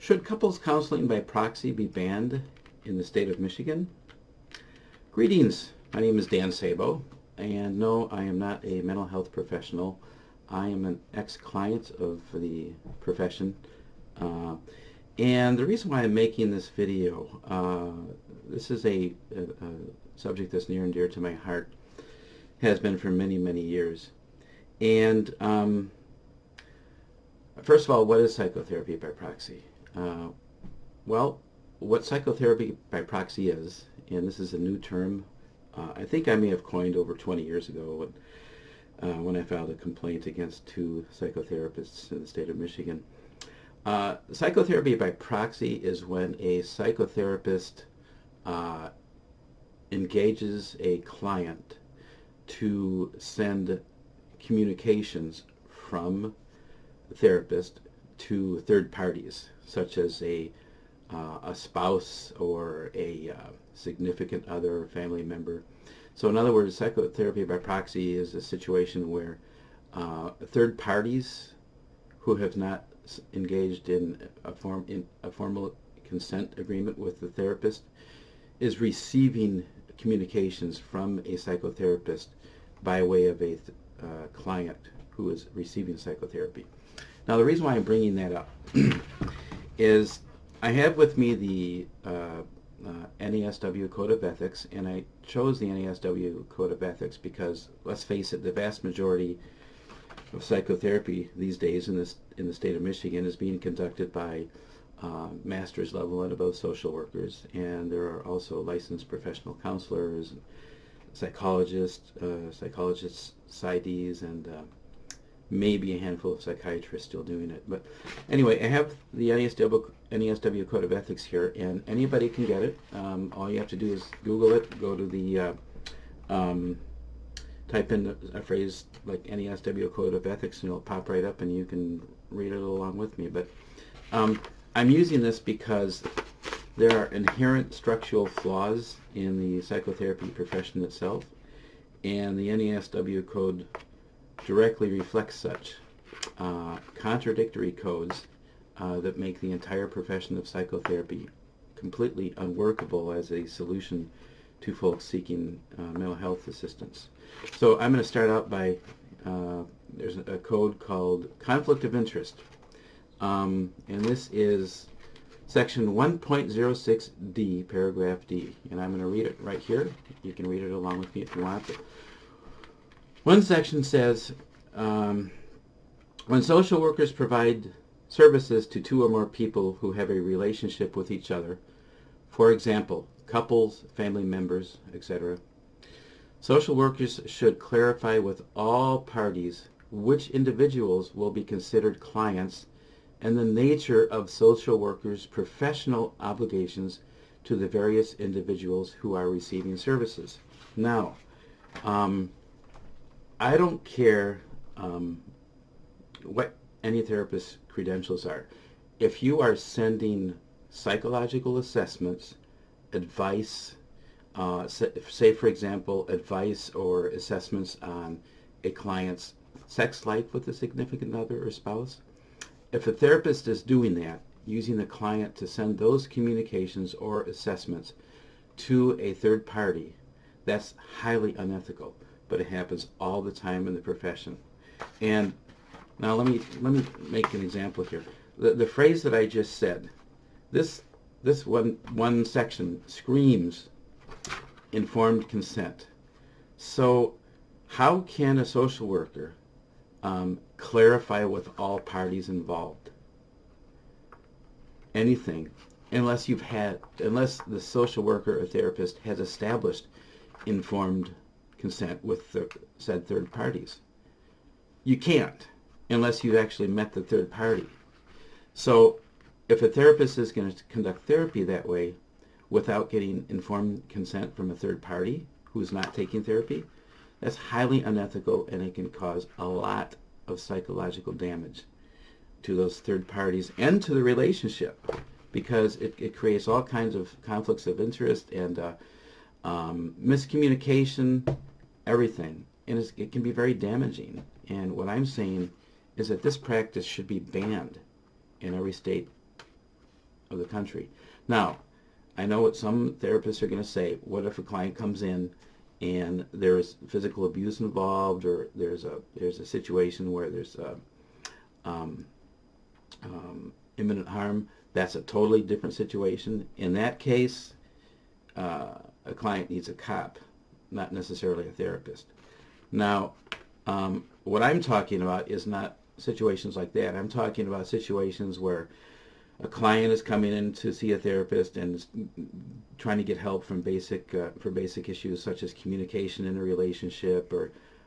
Should couples counseling by proxy be banned in the state of Michigan? Greetings, my name is Dan Sabo, and no, I am not a mental health professional. I am an ex-client of the profession, and the reason why I'm making this video, this is a subject that's near and dear to my heart, has been for many, many years. And first of all, what is psychotherapy by proxy? Well, what psychotherapy by proxy is, and this is a new term, I think I may have coined over 20 years ago when I filed a complaint against two psychotherapists in the state of Michigan. Psychotherapy by proxy is when a psychotherapist engages a client to send communications from the therapist to third parties, such as a spouse or a significant other, family member. So in other words, psychotherapy by proxy is a situation where third parties who have not engaged in a formal consent agreement with the therapist is receiving communications from a psychotherapist by way of a client who is receiving psychotherapy. Now, the reason why I'm bringing that up is I have with me the NASW Code of Ethics, and I chose the NASW Code of Ethics because, let's face it, the vast majority of psychotherapy these days in the state of Michigan is being conducted by master's level and above social workers, and there are also licensed professional counselors, psychologists, psy.ds, and maybe a handful of psychiatrists still doing it. But anyway, I have the NASW Code of Ethics here, and anybody can get it. All you have to do is Google it, go to the, type in a phrase like NASW Code of Ethics, and it'll pop right up, and you can read it along with me. But I'm using this because there are inherent structural flaws in the psychotherapy profession itself, and the NASW Code directly reflects such contradictory codes that make the entire profession of psychotherapy completely unworkable as a solution to folks seeking mental health assistance. So I'm going to start out by, there's a code called conflict of interest, and this is section 1.06D, paragraph D, and I'm going to read it right here. You can read it along with me if you want. But one section says, when social workers provide services to two or more people who have a relationship with each other, for example, couples, family members, etc., social workers should clarify with all parties which individuals will be considered clients and the nature of social workers' professional obligations to the various individuals who are receiving services. Now, I don't care what any therapist's credentials are. If you are sending psychological assessments, advice, say for example, advice or assessments on a client's sex life with a significant other or spouse, if a therapist is doing that, using the client to send those communications or assessments to a third party, that's highly unethical. But it happens all the time in the profession. And now let me make an example here. The phrase that I just said, this one section screams informed consent. So how can a social worker clarify with all parties involved anything unless the social worker or therapist has established informed consent with the said third parties? You can't unless you've actually met the third party. So if a therapist is going to conduct therapy that way without getting informed consent from a third party who's not taking therapy, that's highly unethical, and it can cause a lot of psychological damage to those third parties and to the relationship, because it creates all kinds of conflicts of interest and miscommunication, everything, and it can be very damaging. And what I'm saying is that this practice should be banned in every state of the country. Now, I know what some therapists are going to say. What if a client comes in and there's physical abuse involved, or there's a situation where there's imminent harm? That's a totally different situation. In that case, a client needs a cop, not necessarily a therapist. Now, what I'm talking about is not situations like that. I'm talking about situations where a client is coming in to see a therapist and is trying to get help from for basic issues such as communication in a relationship,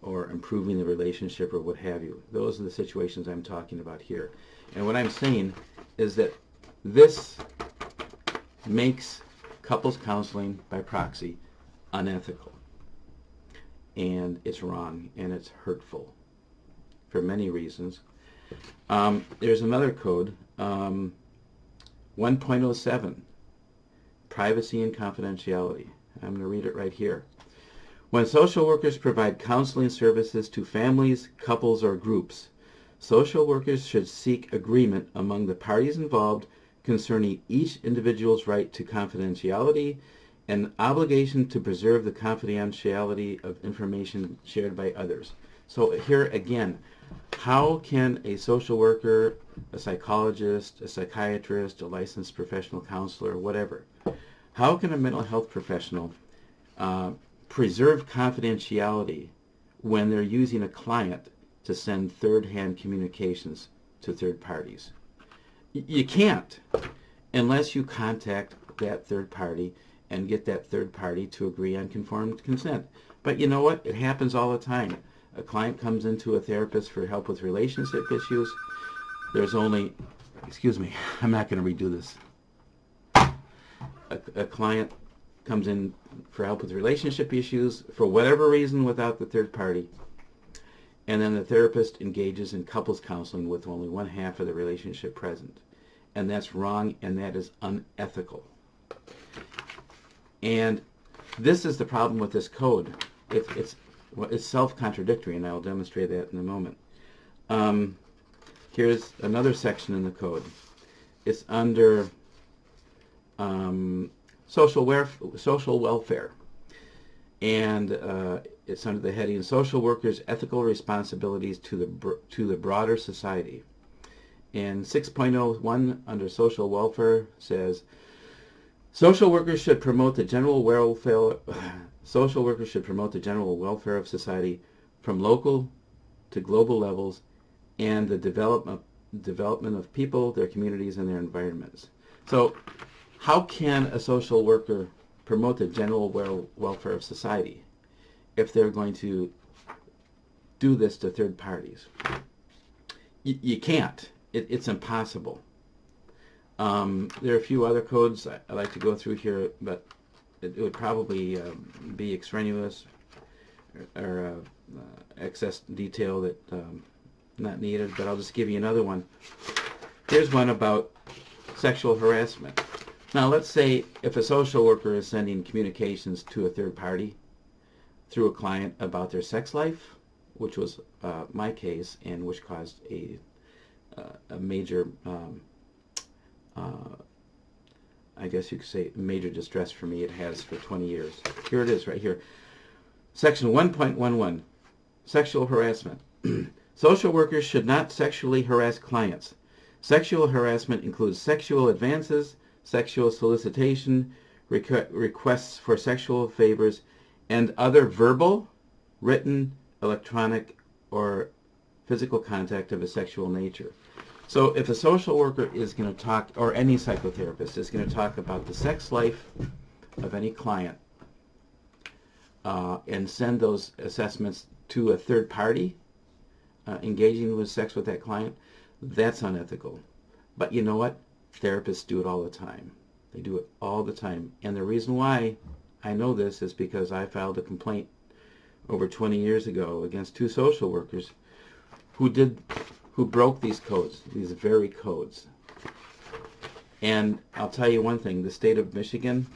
or improving the relationship, or what have you. Those are the situations I'm talking about here. And what I'm saying is that this makes couples counseling by proxy unethical, and it's wrong, and it's hurtful for many reasons. There's another code, 1.07, Privacy and Confidentiality. I'm going to read it right here. When social workers provide counseling services to families, couples, or groups, social workers should seek agreement among the parties involved concerning each individual's right to confidentiality and obligation to preserve the confidentiality of information shared by others. So here again, how can a social worker, a psychologist, a psychiatrist, a licensed professional counselor, whatever, how can a mental health professional preserve confidentiality when they're using a client to send third-hand communications to third parties? You can't, unless you contact that third party and get that third party to agree on informed consent. But you know what? It happens all the time. A client comes into a therapist for help with relationship issues. There's only, excuse me, I'm not going to redo this. A client comes in for help with relationship issues for whatever reason without the third party, and then the therapist engages in couples counseling with only one half of the relationship present. And that's wrong, and that is unethical. And this is the problem with this code. It's self-contradictory, and I will demonstrate that in a moment. Here's another section in the code. It's under social welfare, and it's under the heading Social Workers' Ethical Responsibilities to the Broader Society. And 6.01 under social welfare says, social workers should promote the general welfare. Social workers should promote the general welfare of society from local to global levels, and the development of people, their communities, and their environments. So, how can a social worker promote the general welfare of society if they're going to do this to third parties? You can't. It's impossible. There are a few other codes I'd like to go through here, but it would probably be extraneous or excess detail that not needed, but I'll just give you another one. Here's one about sexual harassment. Now, let's say if a social worker is sending communications to a third party through a client about their sex life, which was my case, and which caused a major, I guess you could say, major distress for me. It has for 20 years. Here it is right here. Section 1.11, sexual harassment. Social workers should not sexually harass clients. Sexual harassment includes sexual advances, sexual solicitation, requests for sexual favors, and other verbal, written, electronic, or physical contact of a sexual nature. So if a social worker is going to talk, or any psychotherapist is going to talk about the sex life of any client and send those assessments to a third party engaging with sex with that client, that's unethical. But you know what? Therapists do it all the time. They do it all the time. And the reason why I know this is because I filed a complaint over 20 years ago against two social workers who broke these codes, these very codes. And I'll tell you one thing, the state of Michigan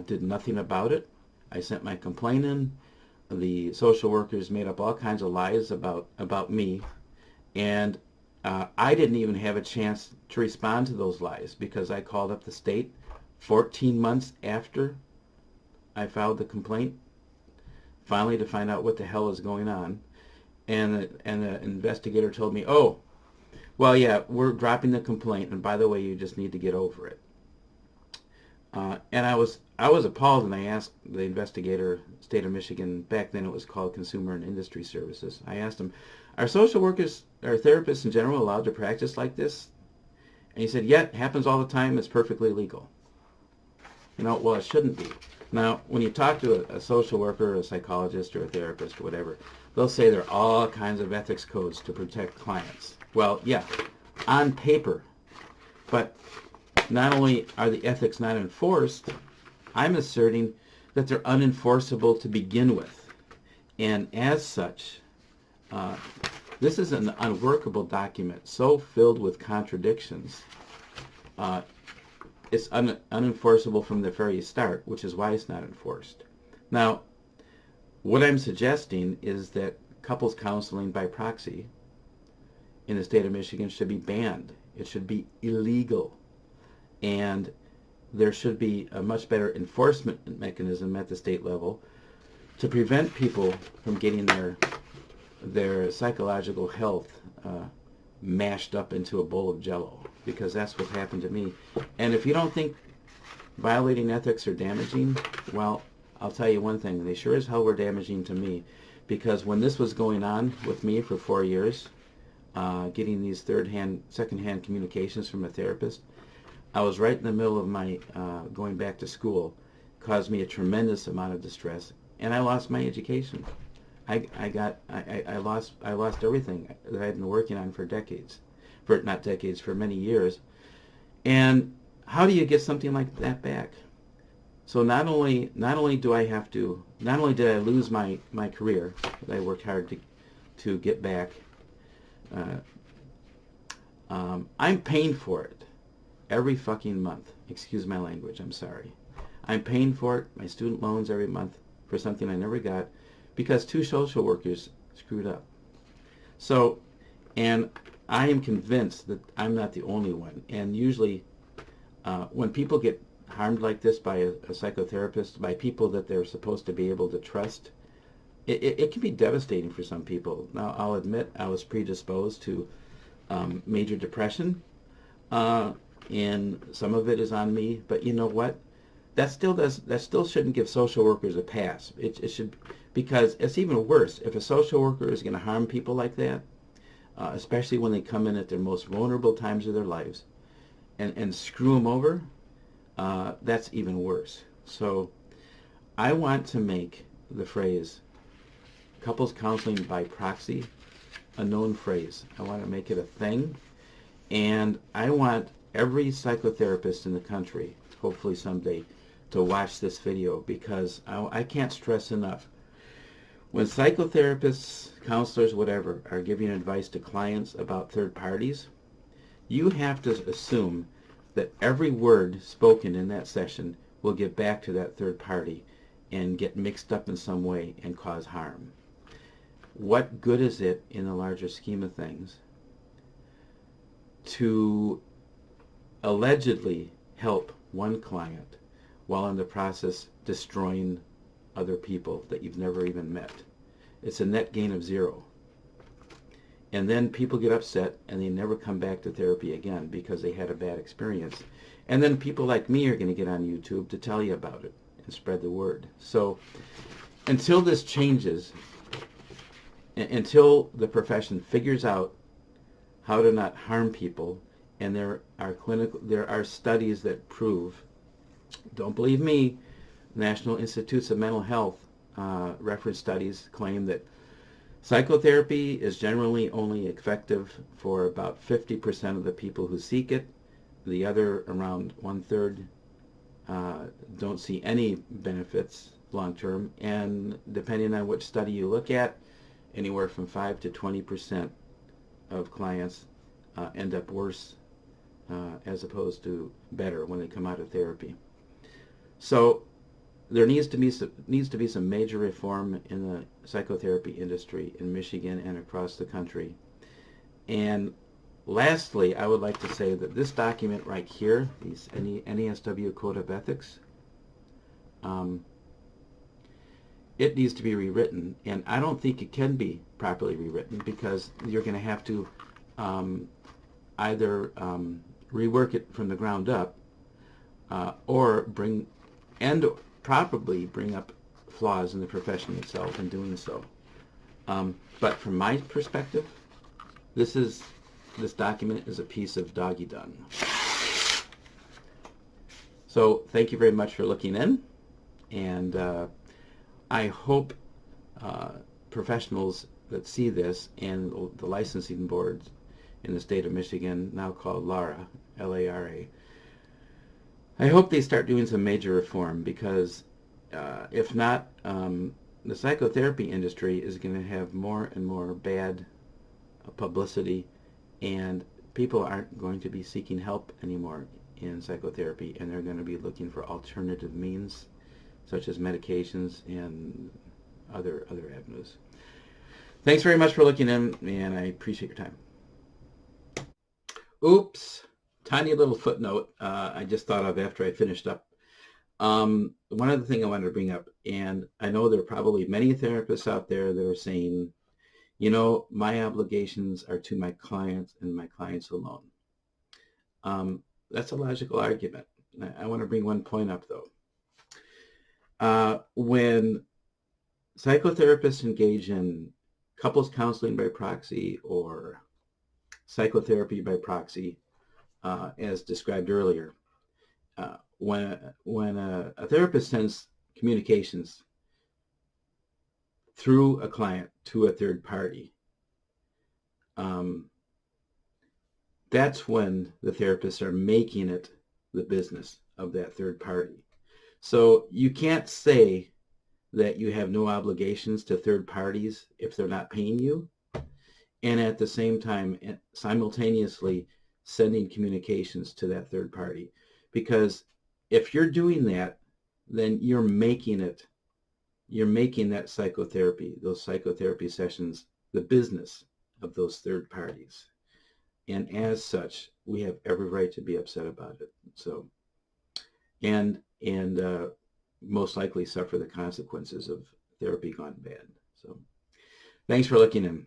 did nothing about it. I sent my complaint in. The social workers made up all kinds of lies about me, and I didn't even have a chance to respond to those lies because I called up the state 14 months after I filed the complaint, finally to find out what the hell is going on. And the investigator told me, oh, well, yeah, we're dropping the complaint, and by the way, you just need to get over it. And I was appalled, and I asked the investigator, state of Michigan, back then it was called Consumer and Industry Services. I asked him, are social workers or therapists in general allowed to practice like this? And he said, yeah, it happens all the time. It's perfectly legal. Well, it shouldn't be. Now, when you talk to a social worker, or a psychologist, or a therapist, or whatever, they'll say there are all kinds of ethics codes to protect clients. Well, yeah, on paper. But not only are the ethics not enforced, I'm asserting that they're unenforceable to begin with. And as such, this is an unworkable document so filled with contradictions. It's unenforceable from the very start, which is why it's not enforced. Now, what I'm suggesting is that couples counseling by proxy in the state of Michigan should be banned. It should be illegal. And there should be a much better enforcement mechanism at the state level to prevent people from getting their psychological health mashed up into a bowl of Jell-O, because that's what happened to me. And if you don't think violating ethics are damaging, well, I'll tell you one thing, they sure as hell were damaging to me, because when this was going on with me for 4 years, getting these second-hand communications from a therapist, I was right in the middle of my going back to school. It caused me a tremendous amount of distress, and I lost my education. I lost everything that I'd been working on for for many years. And how do you get something like that back? So not only did I lose my career that I worked hard to get back, I'm paying for it every fucking month. Excuse my language, I'm sorry. I'm paying for it, my student loans every month, for something I never got, because 2 social workers screwed up. So, and I am convinced that I'm not the only one. And usually, when people get harmed like this by a psychotherapist, by people that they're supposed to be able to trust, it can be devastating for some people. Now, I'll admit I was predisposed to major depression, and some of it is on me. But you know what? That still shouldn't give social workers a pass. It should, because it's even worse if a social worker is going to harm people like that, especially when they come in at their most vulnerable times of their lives, and screw them over. That's even worse. So I want to make the phrase couples counseling by proxy a known phrase. I want to make it a thing, and I want every psychotherapist in the country, hopefully someday, to watch this video, because I can't stress enough. When psychotherapists, counselors, whatever, are giving advice to clients about third parties, you have to assume that every word spoken in that session will get back to that third party and get mixed up in some way and cause harm. What good is it in the larger scheme of things to allegedly help one client while in the process destroying other people that you've never even met? It's a net gain of 0. And then people get upset and they never come back to therapy again because they had a bad experience. And then people like me are going to get on YouTube to tell you about it and spread the word. So until this changes, until the profession figures out how to not harm people, and there are studies that prove, don't believe me, National Institutes of Mental Health reference studies claim that psychotherapy is generally only effective for about 50% of the people who seek it. The other, around 1/3, don't see any benefits long term, and depending on which study you look at, anywhere from 5 to 20% of clients end up worse as opposed to better when they come out of therapy. So there needs to be some major reform in the psychotherapy industry in Michigan and across the country. And Lastly, I would like to say that this document right here, these NASW Code of Ethics, it needs to be rewritten, and I don't think it can be properly rewritten because you're going to have to either rework it from the ground up or probably bring up flaws in the profession itself in doing so. But from my perspective, this document is a piece of doggy dung. So thank you very much for looking in, and I hope professionals that see this and the licensing boards in the state of Michigan, now called LARA, L-A-R-A, I hope they start doing some major reform, because if not, the psychotherapy industry is going to have more and more bad publicity, and people aren't going to be seeking help anymore in psychotherapy, and they're going to be looking for alternative means such as medications and other avenues. Thanks very much for looking in, and I appreciate your time. Oops, tiny little footnote I just thought of after I finished up. One other thing I wanted to bring up, and I know there are probably many therapists out there that are saying, you know, my obligations are to my clients and my clients alone. That's a logical argument. I want to bring one point up, though. When psychotherapists engage in couples counseling by proxy or psychotherapy by proxy, as described earlier, when a therapist sends communications through a client to a third party, that's when the therapists are making it the business of that third party. So you can't say that you have no obligations to third parties if they're not paying you, and at the same time simultaneously sending communications to that third party. Because if you're doing that, then you're making that psychotherapy, those psychotherapy sessions, the business of those third parties. And as such, we have every right to be upset about it. So, and most likely suffer the consequences of therapy gone bad. So, thanks for looking in.